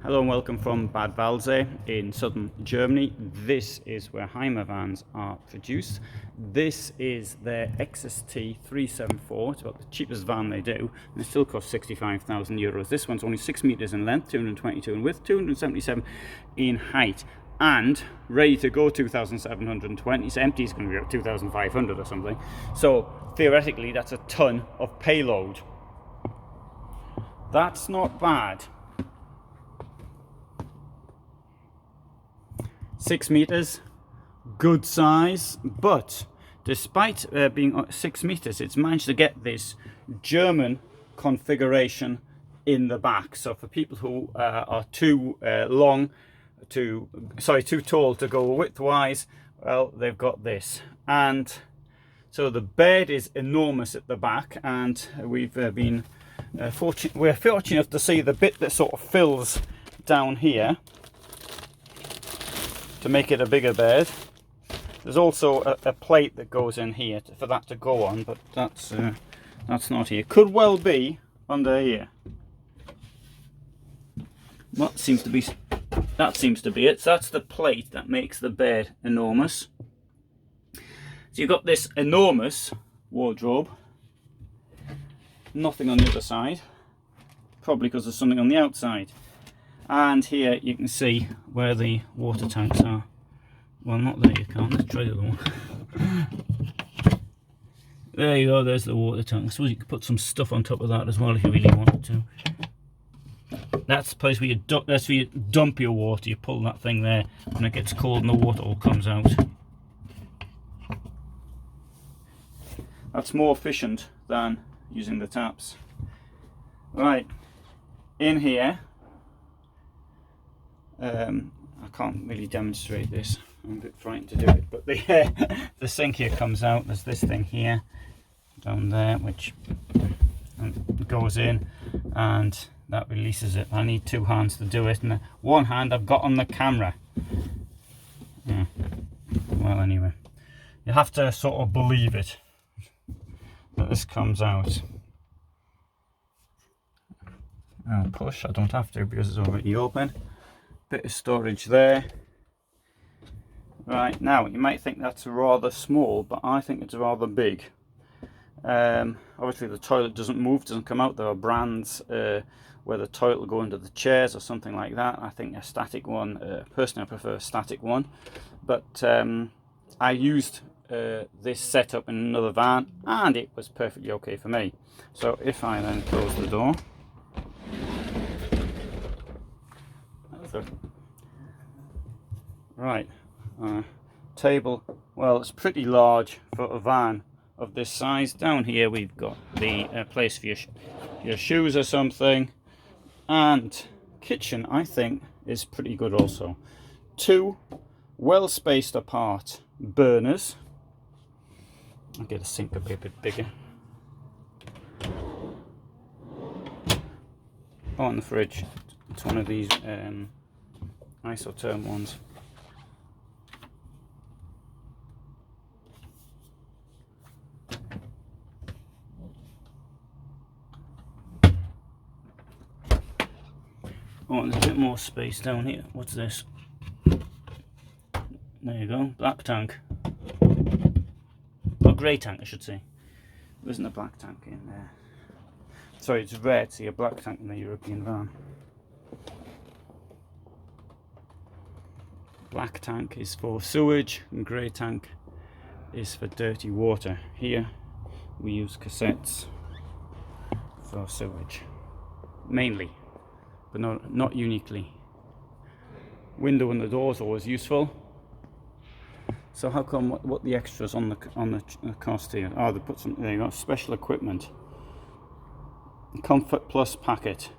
Hello and welcome from Bad Waldsee in southern Germany. This is where Hymer vans are produced. This is their Exsis T374. It's about the cheapest van they do, and it still costs €65,000. This one's only 6 meters in length, 222 in width, 277 in height, and ready to go 2,720. It's empty, it's going to be about 2,500 or something. So theoretically, that's a ton of payload. That's not bad. 6 meters, good size, but despite being 6 meters, it's managed to get this German configuration in the back. So for people who are too too tall to go widthwise, well, they've got this. And so the bed is enormous at the back, and we've been we're fortunate enough to see the bit that sort of fills down here to make it a bigger bed. There's also a plate that goes in here for that to go on, but that's not here. Could well be under here. That seems to be it. So that's the plate that makes the bed enormous. So you've got this enormous wardrobe. Nothing on the other side, probably because there's something on the outside. And here you can see where the water tanks are. Well, not there, you can't. Let's try the other one. There you go, there's the water tank. I suppose you could put some stuff on top of that as well if you really wanted to. That's the place where you dump your water. You pull that thing there when it gets cold and the water all comes out. That's more efficient than using the taps. Right, in here, I can't really demonstrate this. I'm a bit frightened to do it, but the sink here comes out. There's this thing here down there which goes in, and that releases it. I need two hands to do it, and one hand I've got on the camera. Yeah. Well, anyway, you have to sort of believe it that this comes out. I'll push. I don't have to because it's already open. Bit of storage there. Right, now you might think that's rather small, but I think it's rather big. Obviously the toilet doesn't move, doesn't come out. There are brands where the toilet will go under the chairs or something like that. I think a static one, personally I prefer a static one, but I used this setup in another van and it was perfectly okay for me. So if I then close the door, right, table, well, it's pretty large for a van of this size. Down here we've got the place for your shoes or something, and kitchen I think is pretty good also. Two well spaced apart burners. I'll get a sink a bit bigger. Oh, and the fridge, it's one of these isotherm ones. Oh, there's a bit more space down here. What's this? There you go, black tank. Or grey tank, I should say. There isn't a black tank in there. Sorry, it's rare to see a black tank in the European van. Black tank is for sewage and grey tank is for dirty water. Here we use cassettes for sewage, mainly, but not uniquely. Window and the door is always useful. So how come what the extras on the cost here? Oh, they put some, there you go, special equipment, Comfort Plus packet,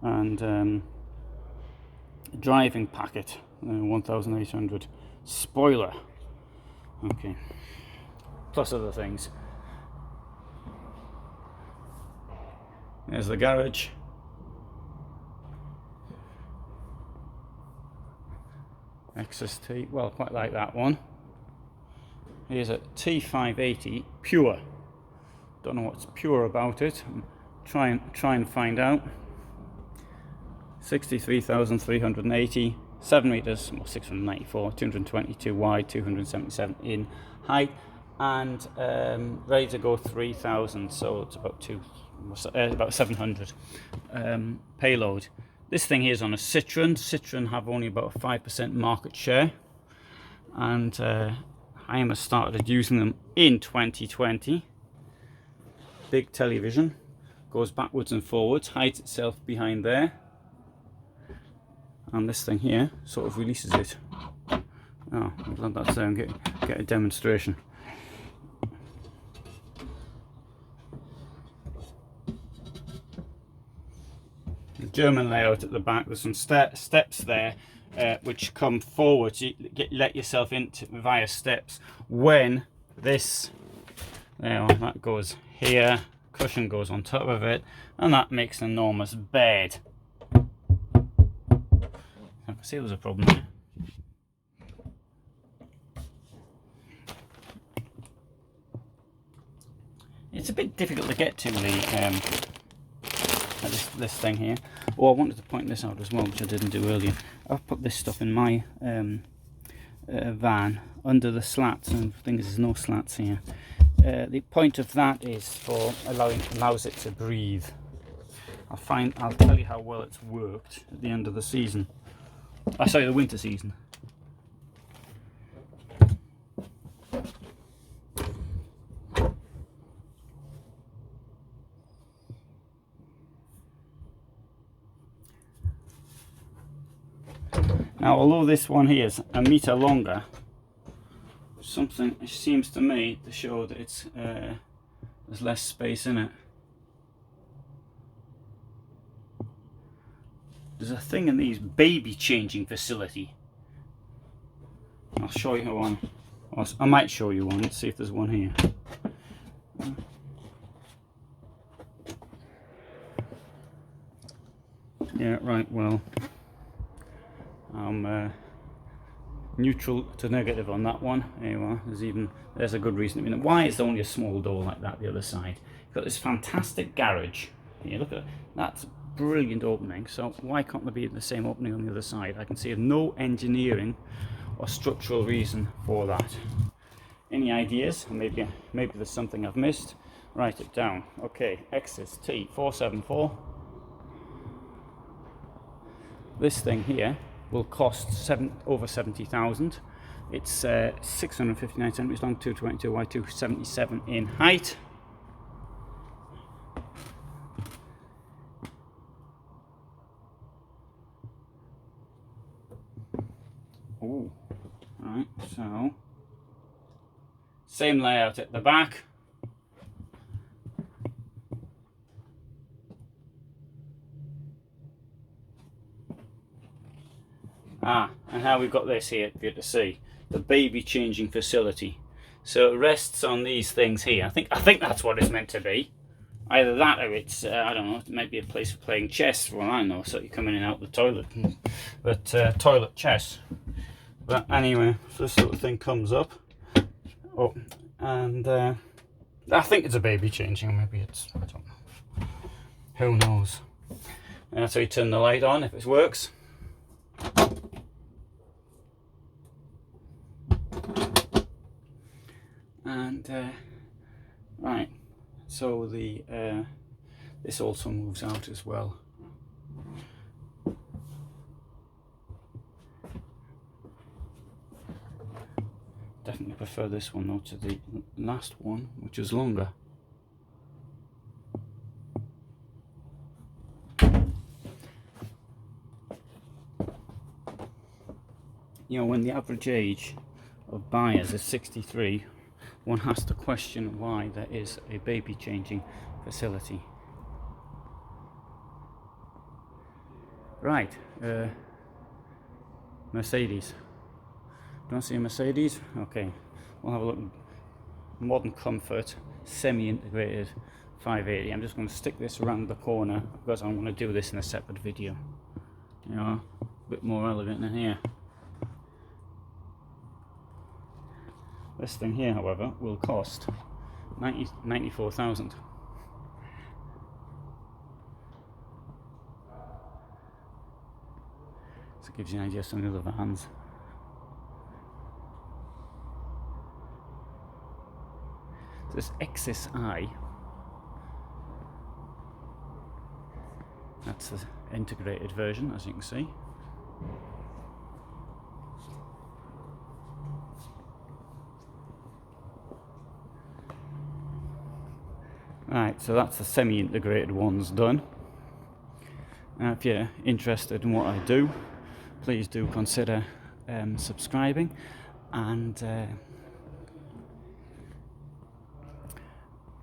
and driving packet, 1,800, spoiler, okay, plus other things. There's the garage. Exsis T, well, quite like that one. Here's a T580 pure. Don't know what's pure about it. Try and find out. 63,380, 7 meters, or 694, 222 wide, 277 in height, and ready to go 3,000. So it's about 700 payload. This thing here is on a Citroen. Citroen have only about a 5% market share, and Hymer started using them in 2020. Big television, goes backwards and forwards, hides itself behind there, and this thing here sort of releases it. Oh, I'm glad that's there and get a demonstration. The German layout at the back, there's some steps there which come forward. You let yourself in via steps when this, that goes here, cushion goes on top of it, and that makes an enormous bed. I can see there's a problem there. It's a bit difficult to get to this thing here. Oh, I wanted to point this out as well, which I didn't do earlier. I've put this stuff in my van under the slats, and the thing is, there's no slats here. The point of that is for allows it to breathe. I'll tell you how well it's worked at the end of the season. Sorry, the winter season. Now, although this one here is a metre longer, something seems to me to show that it's there's less space in it. There's a thing in these baby changing facility. I'll show you one. I might show you one. Let's see if there's one here. Yeah, right, well, I'm neutral to negative on that one. There you are. There's a good reason. I mean, why is there only a small door like that the other side? You've got this fantastic garage here. Look at that's brilliant opening. So why can't there be the same opening on the other side? I can see no engineering or structural reason for that. Any ideas? Maybe there's something I've missed. Write it down. Okay, Exsis T374. This thing here will cost over 70,000. It's 659 centimeters long, 222 wide, 277 in height. Oh, right. So same layout at the back. And how we've got this here for you to see, the baby changing facility. So it rests on these things here. I think that's what it's meant to be. Either that, or it's I don't know. It might be a place for playing chess, for all I know. So you're coming in and out the toilet, but toilet chess. But anyway, so this sort of thing comes up. Oh, and I think it's a baby changing. Maybe it's, I don't know. Who knows? So you turn the light on if it works. And right, so the this also moves out as well. Definitely prefer this one though to the last one, which is longer. You know, when the average age of buyers is 63, one has to question why there is a baby changing facility. Right, Mercedes. Don't see a Mercedes? Okay, we'll have a look. Modern comfort, semi-integrated 580. I'm just going to stick this around the corner because I'm going to do this in a separate video. You know, a bit more relevant than here. This thing here, however, will cost 94,000. So it gives you an idea of some of the other vans. So this Exsis I, that's the integrated version, as you can see. Right, so that's the semi-integrated ones done. Now if you're interested in what I do, please do consider subscribing, and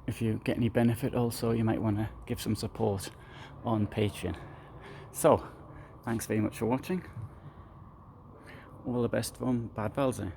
if you get any benefit also, you might want to give some support on Patreon. So, thanks very much for watching. All the best from Bad Valsey.